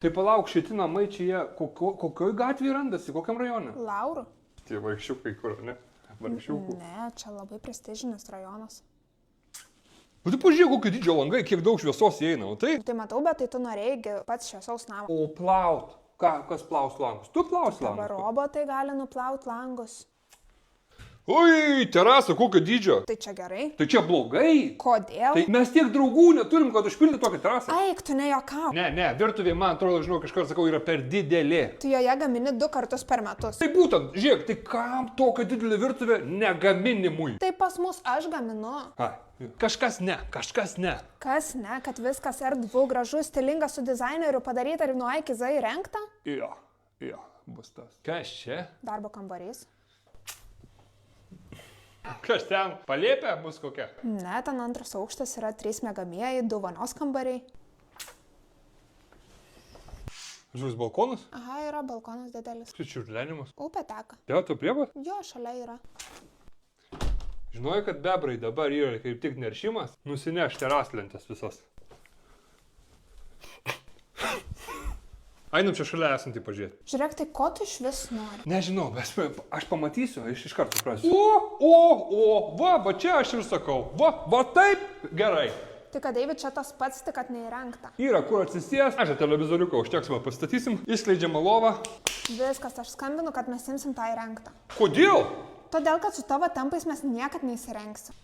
Tai palauk, šitie namai čia jie kokioj gatvėje randasi, kokiam rajone? Laurų? Tie vaikščiukai kur, ne? Vargšiukų. Ne, čia labai prestižinis rajonas. Nu tai pažiūrėk, kokio didžio langai, kiek daug šviesos įeina, o tai? Tai matau, bet tai tu norėjai pats šviesaus namo. O plaut. Kas plaus langus? Tu plaus langus. Dabar robotai gali nuplaut langus. Oi, terasa, kokio dydžio? Tai čia gerai. Tai čia blogai. Kodėl? Tai mes tiek draugų neturim, kad užpildyti tokią terasą. Aik, tu nejokau. Ne, virtuvė, man atrodo, žinau, kažkart sakau, yra per didelė. Tu joje gamini 2 kartus per metus. Tai būtent, žiūrėk, tai kam tokia didelė virtuvė negaminimui? Tai pas mus aš gaminu. Kažkas ne. Kas ne, kad viskas erdvu, gražu, stilinga su dizaineriu padaryta ir nuo A iki Z įrengta? Jo, bus tas. Kas čia? Darbo kambarys. Kas ten? Palėpė bus kokia? Ne, ten 2 aukštas yra 3 miegamieji, 2 vonios kambariai. Žiūrės balkonas? Aha, yra balkonas didelis. Čia čiurlenimas. Upė teka. Teatro priebas? Jo, šalia yra. Žinojai, kad bebrai dabar yra kaip tik neršimas? Nusineš teraslentės visas. Einam čia šalia esantį pažiūrėti. Žiūrėk, tai ko tu iš vis nori? Nežinau, bet aš pamatysiu, iš karto suprasiu. Va čia aš ir sakau. Va taip, gerai. Tai kad David čia tas pats, tik kad neįrengta. Yra kur atsisės, aš televizoriuką užteks, pastatysim, išskleidžiamą lovą. Viskas, aš skambinu, kad mes imsim tą įrengtą. Kodėl? Todėl, kad su tavo tempais mes niekad neįsirengsim.